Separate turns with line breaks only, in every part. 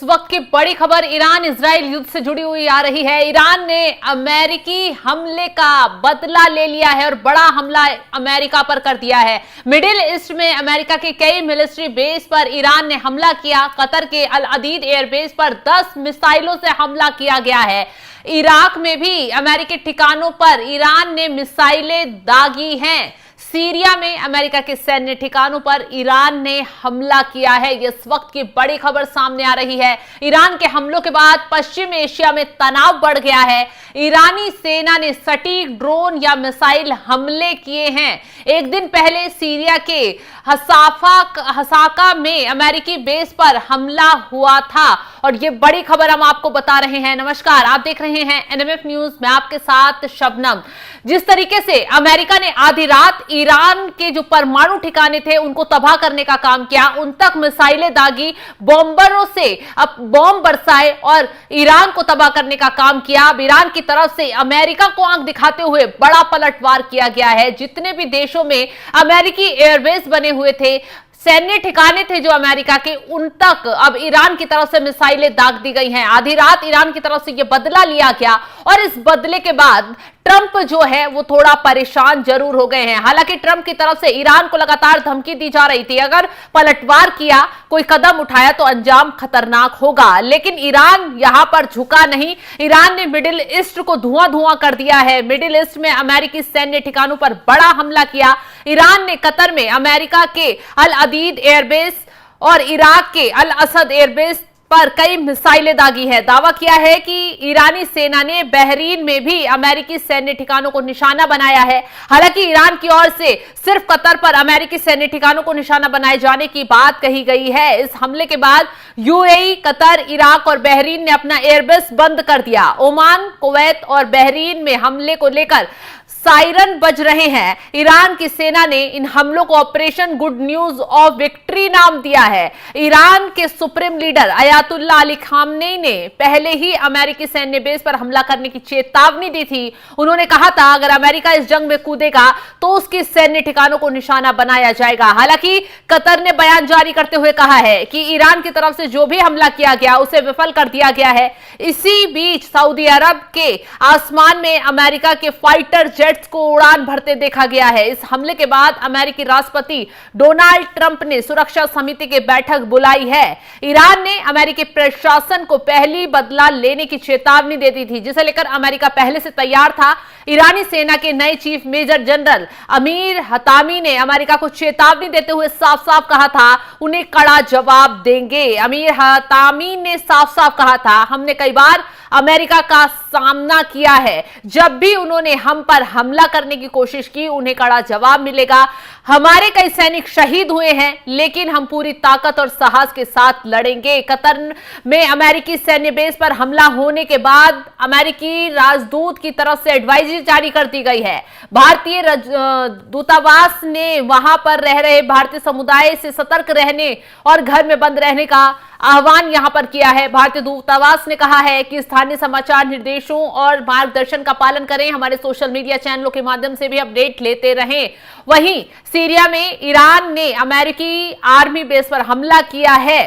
वक्त की बड़ी खबर ईरान इजराइल युद्ध से जुड़ी हुई आ रही है। ईरान ने अमेरिकी हमले का बदला ले लिया है और बड़ा हमला अमेरिका पर कर दिया है। मिडिल ईस्ट में अमेरिका के कई मिलिट्री बेस पर ईरान ने हमला किया। कतर के अल अदीद एयरबेस पर 10 मिसाइलों से हमला किया गया है। इराक में भी अमेरिकी ठिकानों पर ईरान ने मिसाइलें दागी हैं। सीरिया में अमेरिका के सैन्य ठिकानों पर ईरान ने हमला किया है। इस वक्त की बड़ी खबर सामने आ रही है। ईरान के हमलों के बाद पश्चिम एशिया में तनाव बढ़ गया है। ईरानी सेना ने सटीक ड्रोन या मिसाइल हमले किए हैं। एक दिन पहले सीरिया के हसाका में अमेरिकी बेस पर हमला हुआ था और ये बड़ी खबर हम आपको बता रहे हैं। नमस्कार, आप देख रहे हैं एनएमएफ न्यूज, मैं आपके साथ शबनम। जिस तरीके से अमेरिका ने आधी रात ईरान के जो परमाणु ठिकाने थे उनको तबाह करने का काम किया, उन तक मिसाइलें दागी, बॉम्बरों से अब बॉम्ब बरसाए और ईरान को तबाह करने का काम किया। अब ईरान की तरफ से अमेरिका को आंख दिखाते हुए बड़ा पलटवार किया गया है। जितने भी देशों में अमेरिकी एयरबेस बने हुए थे, सैन्य ठिकाने थे जो अमेरिका के, उन तक अब ईरान की तरफ से मिसाइलें दाग दी गई हैं। आधी रात ईरान की तरफ से यह बदला लिया गया और इस बदले के बाद ट्रंप जो है वो थोड़ा परेशान जरूर हो गए हैं। हालांकि ट्रंप की तरफ से ईरान को लगातार धमकी दी जा रही थी, अगर पलटवार किया, कोई कदम उठाया तो अंजाम खतरनाक होगा। लेकिन ईरान यहां पर झुका नहीं। ईरान ने मिडिल ईस्ट को धुआं धुआं कर दिया है। मिडिल ईस्ट में अमेरिकी सैन्य ठिकानों पर बड़ा हमला किया। ईरान ने कतर में अमेरिका के अल अदीद एयरबेस और इराक के अल असद एयरबेस पर कई मिसाइलें दागी है। दावा किया है कि ईरानी सेना ने बहरीन में भी अमेरिकी सैन्य ठिकानों को निशाना बनाया है। हालांकि ईरान की ओर से सिर्फ कतर पर अमेरिकी सैन्य ठिकानों को निशाना बनाए जाने की बात कही गई है। इस हमले के बाद यूएई, कतर, इराक और बहरीन ने अपना एयरबेस बंद कर दिया। ओमान, कुवैत और बहरीन में हमले को लेकर सायरन बज रहे हैं। ईरान की सेना ने इन हमलों को operation good news of victory नाम दिया है। ईरान के supreme leader Ayatollah Ali Khamenei ने पहले ही अमेरिकी सैन्य बेस पर हमला करने की चेतावनी दी थी। उन्होंने कहा था अगर अमेरिका इस जंग में कूदेगा तो उसके सैन्य ठिकानों को निशाना बनाया जाएगा। हालांकि कतर ने बयान जारी करते हुए कहा है कि ईरान की तरफ से जो भी हमला किया गया उसे विफल कर दिया गया है। इसी बीच सऊदी अरब के आसमान में अमेरिका के फाइटर जेट को उड़ान भरते देखा गया है। इस हमले के बाद अमेरिकी राष्ट्रपति डोनाल्ड ट्रंप ने सुरक्षा समिति की बैठक बुलाई है। ईरान ने अमेरिकी प्रशासन को पहली बदला लेने की चेतावनी दे दी थी, जिसे लेकर अमेरिका पहले से तैयार था। ईरानी सेना के नए chief major general Amir Hatami ने अमेरिका को चेतावनी देते हुए साफ साफ कहा था उन्हें कड़ा जवाब देंगे। अमीर हतामी ने साफ साफ कहा था हमने कई बार अमेरिका का सामना किया है, जब भी उन्होंने हम पर हमला करने की कोशिश की उन्हें कड़ा जवाब मिलेगा। हमारे कई सैनिक शहीद हुए हैं लेकिन हम पूरी ताकत और साहस के साथ लड़ेंगे। कतर में अमेरिकी सैन्य बेस पर हमला होने के बाद अमेरिकी राजदूत की तरफ से एडवाइजरी जारी कर दी गई है। भारतीय दूतावास ने वहां पर रह रहे भारतीय समुदाय से सतर्क रहने और घर में बंद रहने का आह्वान यहां पर किया है। भारतीय दूतावास ने कहा है कि स्थानीय समाचार निर्देशों और मार्गदर्शन का पालन करें, हमारे सोशल मीडिया चैनलों के माध्यम से भी अपडेट लेते रहें। वहीं सीरिया में ईरान ने अमेरिकी आर्मी बेस पर हमला किया है।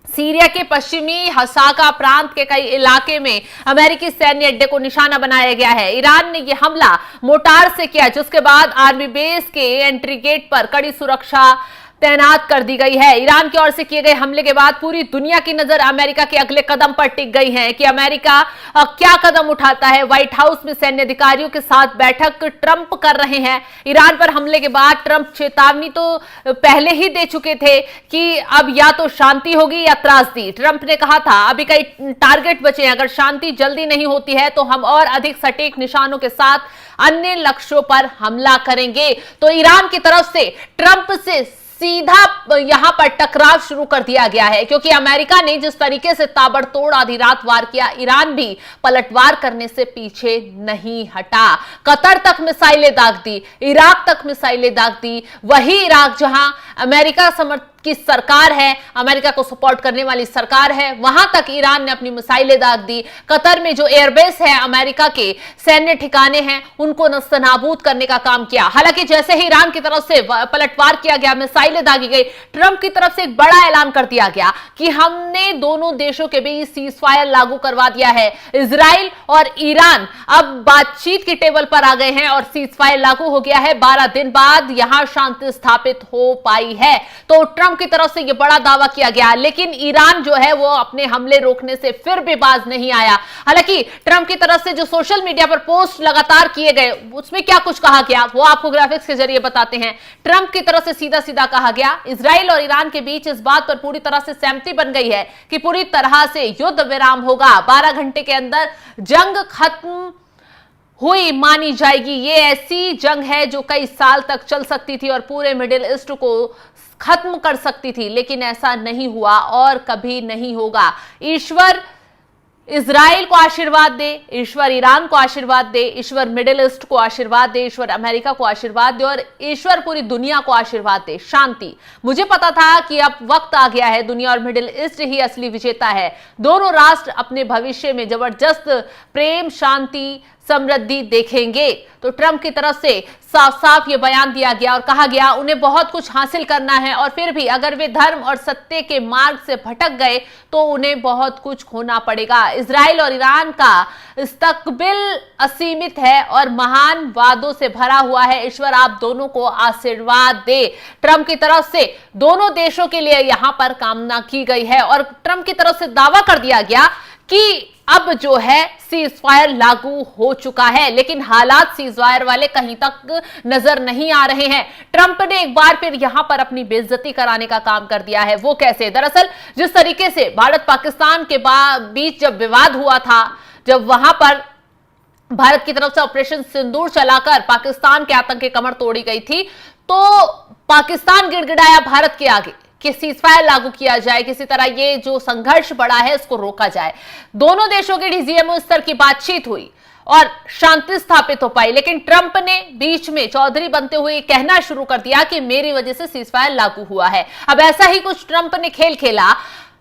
सीरिया के पश्चिमी हसाका प्रांत के कई इलाके में अमेरिकी सैन्य अड्डे को निशाना बनाया गया है। ईरान ने यह हमला मोटार से किया, जिसके बाद आर्मी बेस के एंट्री गेट पर कड़ी सुरक्षा तैनात कर दी गई है। ईरान की ओर से किए गए हमले के बाद पूरी दुनिया की नजर अमेरिका के अगले कदम पर टिक गई है कि अमेरिका क्या कदम उठाता है। व्हाइट हाउस में सैन्य अधिकारियों के साथ बैठक ट्रंप कर रहे हैं। ईरान पर हमले के बाद ट्रंप चेतावनी तो पहले ही दे चुके थे कि अब या तो शांति होगी या त्रासदी। ट्रंप ने कहा था अभी कई टारगेट बचे हैं, अगर शांति जल्दी नहीं होती है तो हम और अधिक सटीक निशानों के साथ अन्य लक्ष्यों पर हमला करेंगे। तो ईरान की तरफ से ट्रंप से सीधा यहां पर टकराव शुरू कर दिया गया है, क्योंकि अमेरिका ने जिस तरीके से ताबड़तोड़ आधी रात वार किया, ईरान भी पलटवार करने से पीछे नहीं हटा। कतर तक मिसाइलें दाग दी, इराक तक मिसाइलें दाग दी। वही इराक जहां अमेरिका की सरकार है, अमेरिका को सपोर्ट करने वाली सरकार है, वहां तक ईरान ने अपनी मिसाइलें दाग दी। कतर में जो एयरबेस है अमेरिका के सैन्य ठिकाने हैं उनको नस्तनाबूद करने का काम किया। हालांकि जैसे ही ईरान की तरफ से पलटवार किया गया, मिसाइलें दागी गई, ट्रंप की तरफ से एक बड़ा ऐलान कर दिया गया कि हमने दोनों देशों के बीच सीजफायर लागू करवा दिया है। इजराइल और ईरान अब बातचीत की टेबल पर आ गए हैं और सीजफायर लागू हो गया है। 12 दिन बाद यहां शांति स्थापित हो पाई है। तो ट्रंप की तरफ से यह बड़ा दावा किया गया, लेकिन ईरान जो है वो अपने हमले रोकने से फिर भी बाज नहीं आया। हालांकि ट्रंप की तरफ से जो सोशल मीडिया पर पोस्ट लगातार किए गए उसमें क्या कुछ कहा गया वो आपको ग्राफिक्स के जरिए बताते हैं। ट्रंप की तरफ से सीधा सीधा कहा गया, इजराइल और ईरान के बीच इस बात पर पूरी तरह से सहमति बन गई है कि पूरी तरह से युद्ध विराम होगा। 12 घंटे के अंदर जंग खत्म हुई मानी जाएगी। ये ऐसी जंग है जो कई साल तक चल सकती थी और पूरे मिडिल ईस्ट को खत्म कर सकती थी, लेकिन ऐसा नहीं हुआ और कभी नहीं होगा। ईश्वर इजराइल को आशीर्वाद दे, ईश्वर ईरान को आशीर्वाद दे, ईश्वर मिडिल ईस्ट को आशीर्वाद दे, ईश्वर अमेरिका को आशीर्वाद दे और ईश्वर पूरी दुनिया को आशीर्वाद दे। शांति। मुझे पता था कि अब वक्त आ गया है, दुनिया और मिडिल ईस्ट ही असली विजेता है। दोनों राष्ट्र अपने भविष्य में जबरदस्त प्रेम, शांति, समृद्धि देखेंगे। तो ट्रंप की तरफ से साफ साफ ये बयान दिया गया और कहा गया उन्हें बहुत कुछ हासिल करना है और फिर भी अगर वे धर्म और सत्य के मार्ग से भटक गए तो उन्हें बहुत कुछ खोना पड़ेगा। इजराइल और ईरान का इस्तकबिल असीमित है और महान वादों से भरा हुआ है। ईश्वर आप दोनों को आशीर्वाद दे। ट्रंप की तरफ से दोनों देशों के लिए यहां पर कामना की गई है और ट्रंप की तरफ से दावा कर दिया गया कि अब जो है सीजफायर लागू हो चुका है, लेकिन हालात सीजफायर वाले कहीं तक नजर नहीं आ रहे हैं। ट्रंप ने एक बार फिर यहां पर अपनी बेइज्जती कराने का काम कर दिया है। वो कैसे? दरअसल जिस तरीके से भारत पाकिस्तान के बीच जब विवाद हुआ था, जब वहां पर भारत की तरफ से ऑपरेशन सिंदूर चलाकर पाकिस्तान के आतंकी कमर तोड़ी गई थी, तो पाकिस्तान गिड़गिड़ाया भारत के आगे कि सीजफायर लागू किया जाए, किसी तरह ये जो संघर्ष बढ़ा है इसको रोका जाए। दोनों देशों की डीजीएमओ स्तर की बातचीत हुई और शांति स्थापित हो पाई, लेकिन ट्रंप ने बीच में चौधरी बनते हुए कहना शुरू कर दिया कि मेरी वजह से सीजफायर लागू हुआ है। अब ऐसा ही कुछ ट्रंप ने खेल खेला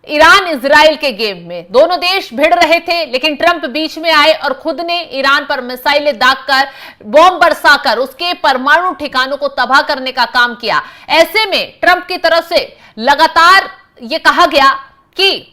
ईरान इजराइल के गेम में। दोनों देश भिड़ रहे थे, लेकिन ट्रंप बीच में आए और खुद ने ईरान पर मिसाइलें दागकर, बॉम्ब बरसाकर उसके परमाणु ठिकानों को तबाह करने का काम किया। ऐसे में ट्रंप की तरफ से लगातार यह कहा गया कि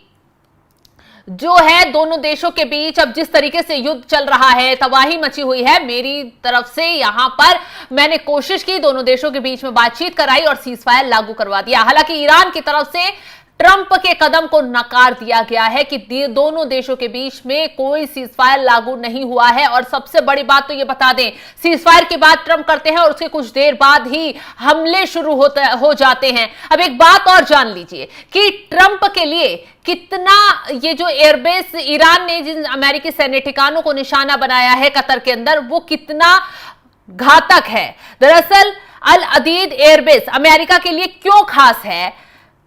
जो है दोनों देशों के बीच अब जिस तरीके से युद्ध चल रहा है, तबाही मची हुई है, मेरी तरफ से यहां पर मैंने कोशिश की, दोनों देशों के बीच में बातचीत कराई और सीजफायर लागू करवा दिया। हालांकि ईरान की तरफ से ट्रंप के कदम को नकार दिया गया है कि दोनों देशों के बीच में कोई सीजफायर लागू नहीं हुआ है। और सबसे बड़ी बात तो ये बता दें, सीजफायर की बात ट्रंप करते हैं और उसके कुछ देर बाद ही हमले शुरू हो जाते हैं। अब एक बात और जान लीजिए कि ट्रंप के लिए कितना ये जो एयरबेस ईरान ने जिन अमेरिकी सैन्य ठिकानों को निशाना बनाया है कतर के अंदर, वो कितना घातक है। दरअसल अल अदीद एयरबेस अमेरिका के लिए क्यों खास है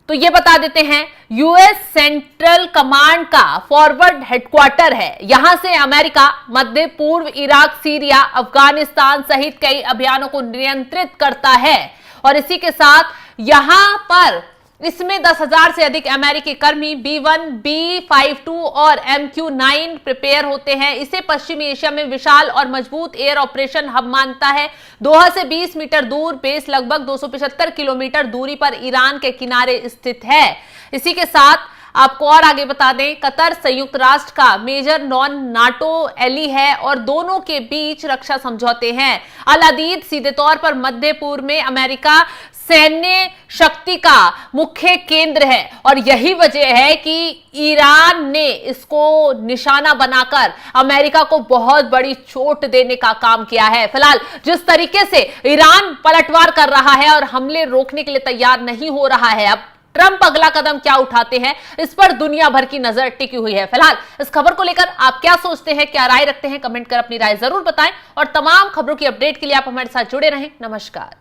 तो ये बता देते हैं। यूएस सेंट्रल कमांड का फॉरवर्ड हेडक्वार्टर है। यहां से अमेरिका मध्य पूर्व, इराक, सीरिया, अफगानिस्तान सहित कई अभियानों को नियंत्रित करता है और इसी के साथ यहां पर इसमें 10,000 से अधिक अमेरिकी कर्मी B-1, B-52 और MQ-9 प्रिपेयर होते हैं। इसे पश्चिमी एशिया में विशाल और मजबूत एयर ऑपरेशन हब मानता है। दोहा से 20 मीटर दूर बेस लगभग 275 किलोमीटर दूरी पर ईरान के किनारे स्थित है। इसी के साथ आपको और आगे बता दें, कतर संयुक्त राष्ट्र का मेजर नॉन नाटो एली है और दोनों के बीच रक्षा समझौते हैं। अल अदीद सीधे तौर पर मध्य पूर्व में अमेरिका सैन्य शक्ति का मुख्य केंद्र है और यही वजह है कि ईरान ने इसको निशाना बनाकर अमेरिका को बहुत बड़ी चोट देने का काम किया है। फिलहाल जिस तरीके से ईरान पलटवार कर रहा है और हमले रोकने के लिए तैयार नहीं हो रहा है, अब ट्रंप अगला कदम क्या उठाते हैं इस पर दुनिया भर की नजर टिकी हुई है। फिलहाल इस खबर को लेकर आप क्या सोचते हैं, क्या राय रखते हैं, कमेंट कर अपनी राय जरूर बताएं और तमाम खबरों की अपडेट के लिए आप हमारे साथ जुड़े रहें। नमस्कार।